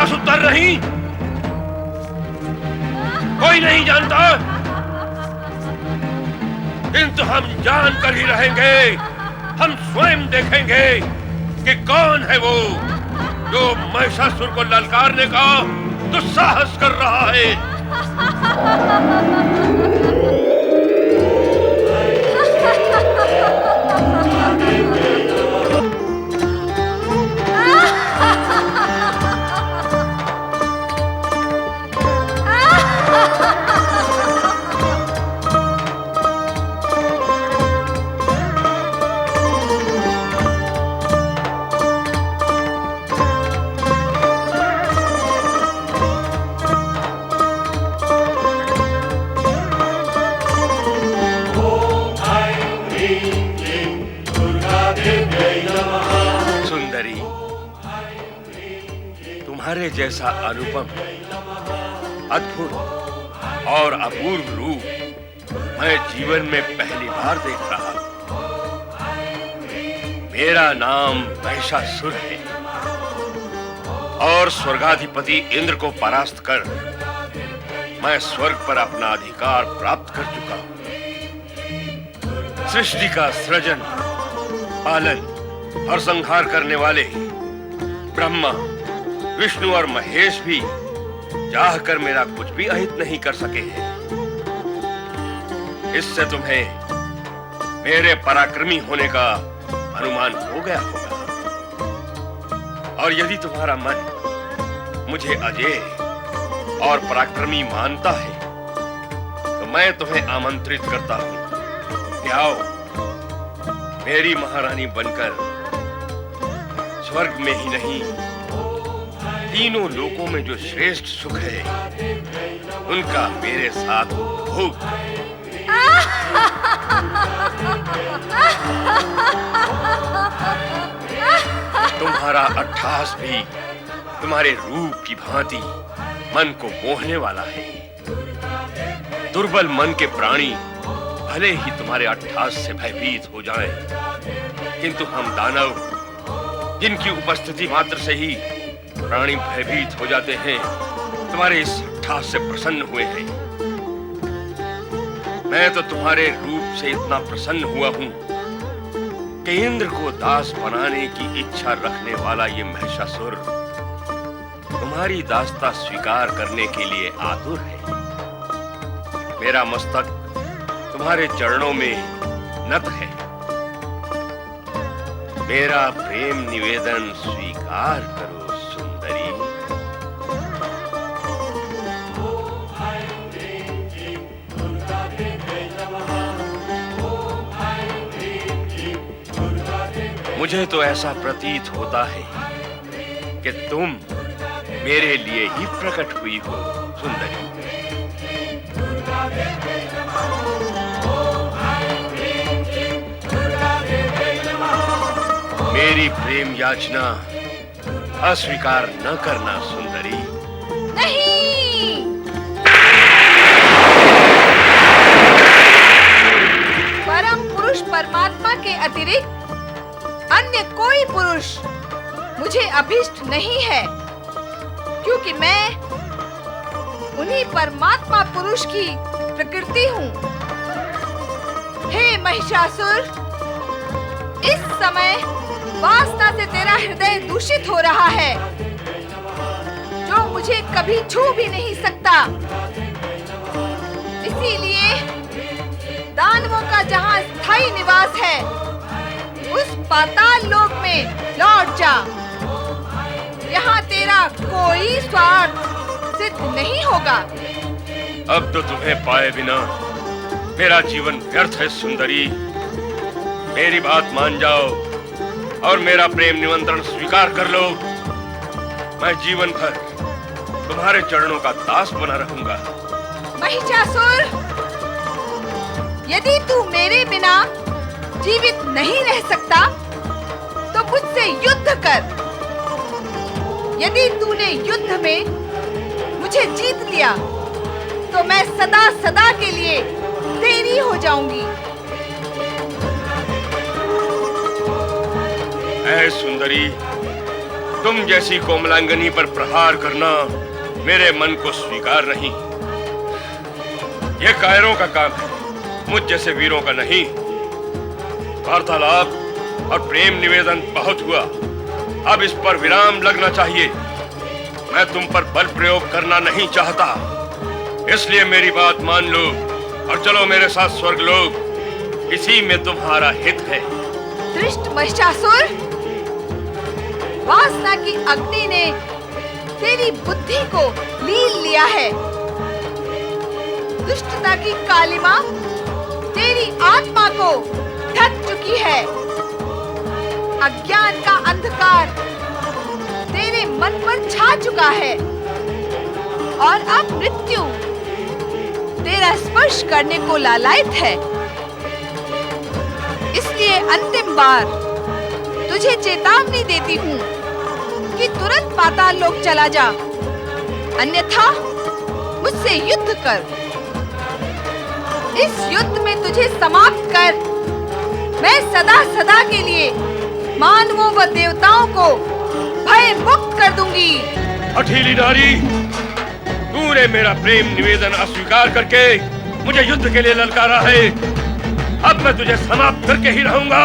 पास उत्तर नहीं? कोई नहीं जानता? किंतु हम जान कर ही रहेंगे। हम स्वयं देखेंगे कि कौन है वो जो महिषासुर को ललकारने का दुस्साहस कर रहा है। तुम्हारे जैसा अनुपम, अद्भुत और अपूर्व रूप मैं जीवन में पहली बार देख रहा हूं। मेरा नाम महिषासुर है और स्वर्गाधिपति इंद्र को परास्त कर मैं स्वर्ग पर अपना अधिकार प्राप्त कर चुका हूं। सृष्टि का सृजन, पालन और संहार करने वाले ब्रह्मा, विष्णु और महेश भी चाहकर मेरा कुछ भी अहित नहीं कर सके हैं। इससे तुम्हें मेरे पराक्रमी होने का अनुमान हो गया होगा। और यदि तुम्हारा मन मुझे अजेय और पराक्रमी मानता है तो मैं तुम्हें आमंत्रित करता हूं कि आओ, मेरी महारानी बनकर स्वर्ग में ही नहीं, तीनों लोकों में जो श्रेष्ठ सुख है उनका मेरे साथ भोग। तुम्हारा अट्टहास भी तुम्हारे रूप की भांति मन को मोहने वाला है। दुर्बल मन के प्राणी भले ही तुम्हारे अट्टहास से भयभीत हो जाएं, किंतु हम दानव, जिनकी उपस्थिति मात्र से ही प्राणी भयभीत हो जाते हैं, तुम्हारे इस अट्टहास से प्रसन्न हुए हैं। मैं तो तुम्हारे रूप से इतना प्रसन्न हुआ हूं कि इंद्र को दास बनाने की इच्छा रखने वाला ये महिषासुर तुम्हारी दासता स्वीकार करने के लिए आतुर है। मेरा मस्तक तुम्हारे चरणों में नत है। मेरा प्रेम निवेदन स्वीकार करो सुंदरी। मुझे तो ऐसा प्रतीत होता है कि तुम मेरे लिए ही प्रकट हुई हो सुंदरी। मेरी प्रेम याचना अस्वीकार न करना सुंदरी। नहीं! परम पुरुष परमात्मा के अतिरिक्त अन्य कोई पुरुष मुझे अभीष्ट नहीं है, क्योंकि मैं उन्हीं परमात्मा पुरुष की प्रकृति हूँ। हे महिषासुर, इस समय वासना से तेरा हृदय दूषित हो रहा है, जो मुझे कभी छू भी नहीं सकता। इसीलिए दानवों का जहाँ स्थायी निवास है, उस पाताल लोक में लौट जा। यहाँ तेरा कोई स्वार्थ सिद्ध नहीं होगा। अब तो तुम्हें पाए बिना मेरा जीवन व्यर्थ है सुंदरी। मेरी बात मान जाओ और मेरा प्रेम निमंत्रण स्वीकार कर लो। मैं जीवन भर तुम्हारे चरणों का दास बना रहूंगा। महिषासुर, यदि तू मेरे बिना जीवित नहीं रह सकता तो मुझसे युद्ध कर। यदि तूने युद्ध में मुझे जीत लिया तो मैं सदा सदा के लिए तेरी हो जाऊंगी। ऐ सुंदरी, तुम जैसी कोमलांगनी पर प्रहार करना मेरे मन को स्वीकार नहीं। ये कायरों का काम है, मुझ जैसे वीरों का नहीं। वार्तालाप और प्रेम निवेदन बहुत हुआ, अब इस पर विराम लगना चाहिए। मैं तुम पर बल प्रयोग करना नहीं चाहता, इसलिए मेरी बात मान लो और चलो मेरे साथ स्वर्गलोक। इसी में तुम्हारा हित है। दुष्ट महिषासुर, वासना की अग्नि ने तेरी बुद्धि को लील लिया है। दुष्टता की कालिमा तेरी आत्मा को ढक चुकी है। अज्ञान का अंधकार तेरे मन पर छा चुका है और अब मृत्यु तेरा स्पर्श करने को लालायित है। इसलिए अंतिम बार तुझे चेतावनी देती हूँ कि तुरंत पाताल लोक चला जा, अन्यथा मुझसे युद्ध कर। इस युद्ध में तुझे समाप्त कर मैं सदा सदा के लिए मानवों व देवताओं को भय मुक्त कर दूंगी। अठीली नारी, तूने मेरा प्रेम निवेदन अस्वीकार करके मुझे युद्ध के लिए ललकारा है। अब मैं तुझे समाप्त करके ही रहूंगा।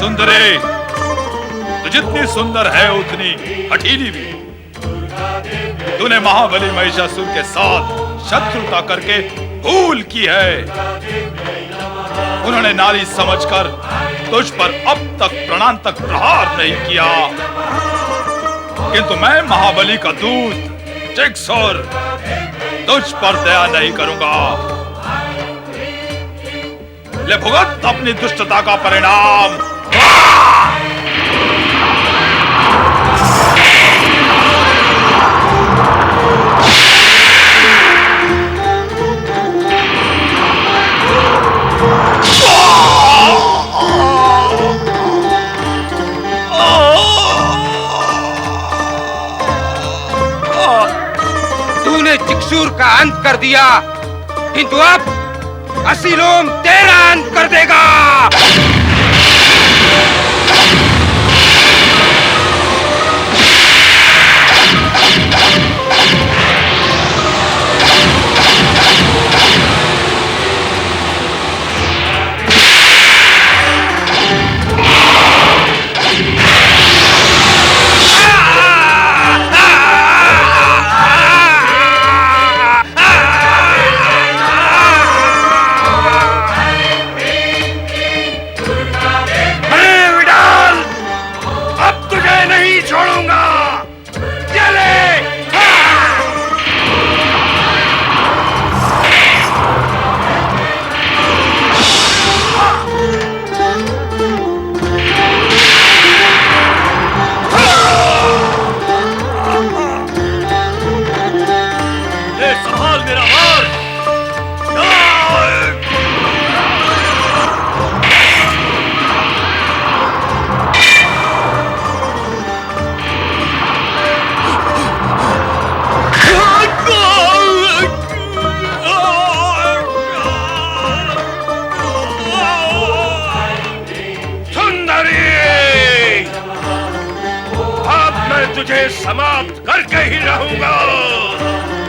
सुंदरी, तू जितनी सुंदर है उतनी हठीली भी। तूने महाबली महिषासुर के साथ शत्रुता करके भूल की है। उन्होंने नारी समझकर तुझ पर अब तक प्राणांतक प्रहार नहीं किया, किंतु मैं महाबली का दूत जिक्सुर तुझ पर दया नहीं करूंगा। ले भुगत अपनी दुष्टता का परिणाम। तूने जिक्सुर का अंत कर दिया, किंतु अब असीलोम तेरा अंत कर देगा। तुझे समाप्त करके ही रहूंगा।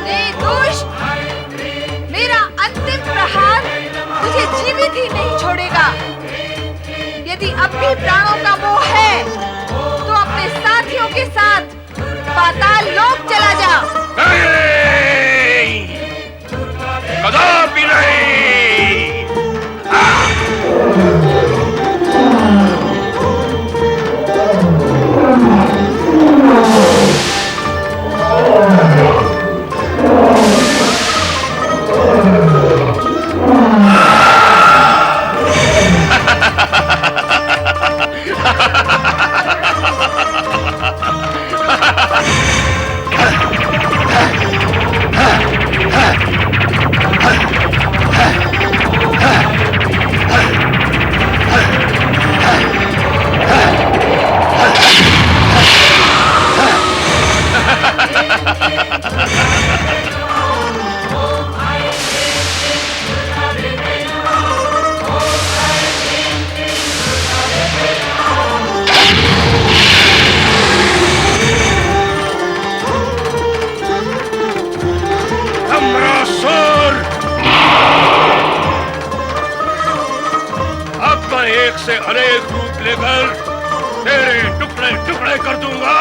ए दुष्ट, मेरा अंतिम प्रहार तुझे जीवित ही नहीं छोड़ेगा। यदि अब भी प्राणों का मोह है तो अपने साथियों के साथ पाताल लोक चला जा। नहीं, कदापि नहीं। एक से अनेक रूप लेकर तेरे टुकड़े टुकड़े कर दूंगा।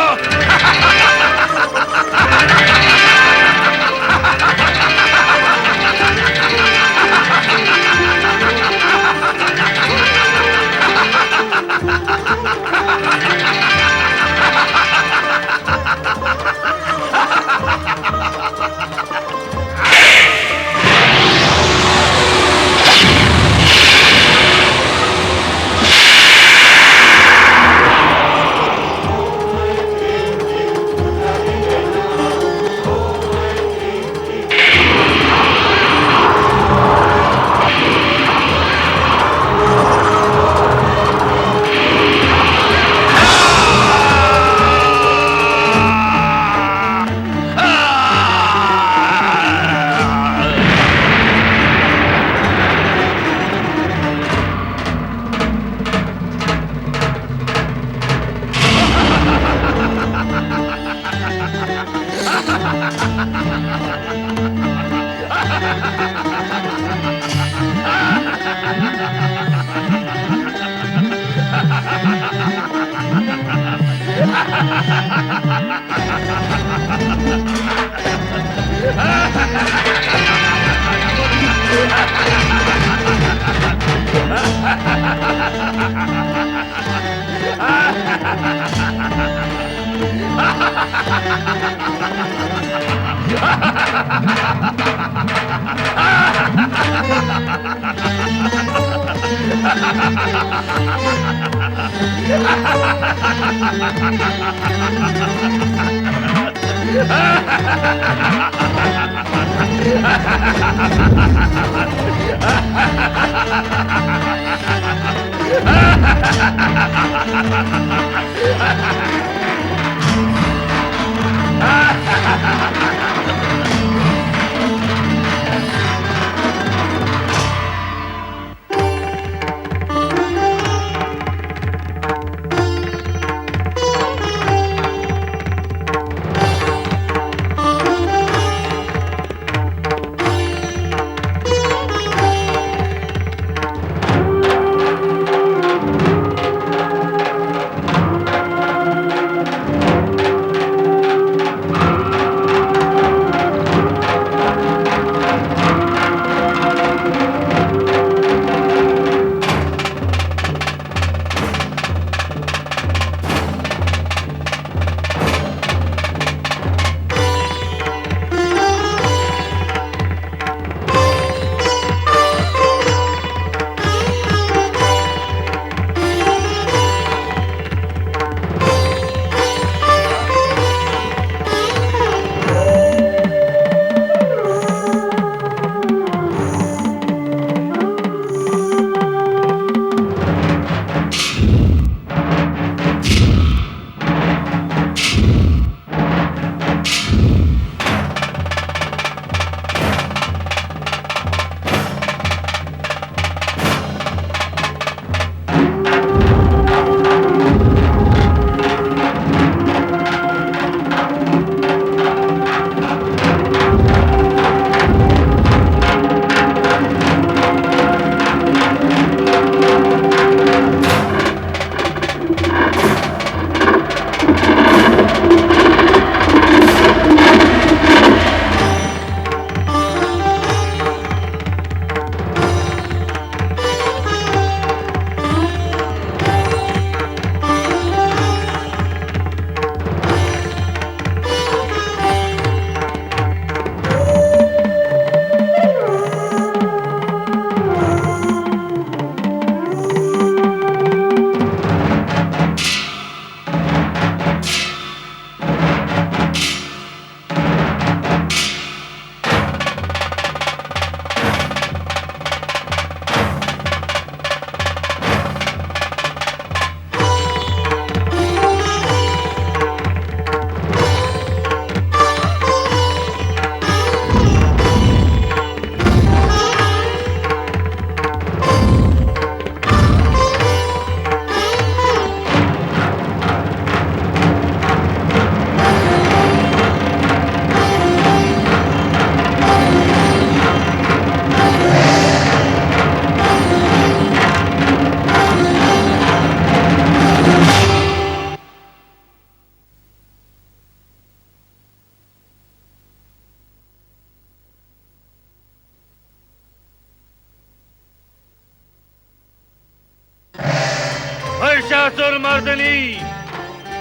महिषासुर मर्दिनी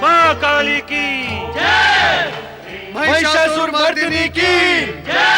माँ काली की जय। महिषासुर मर्दिनी की जय।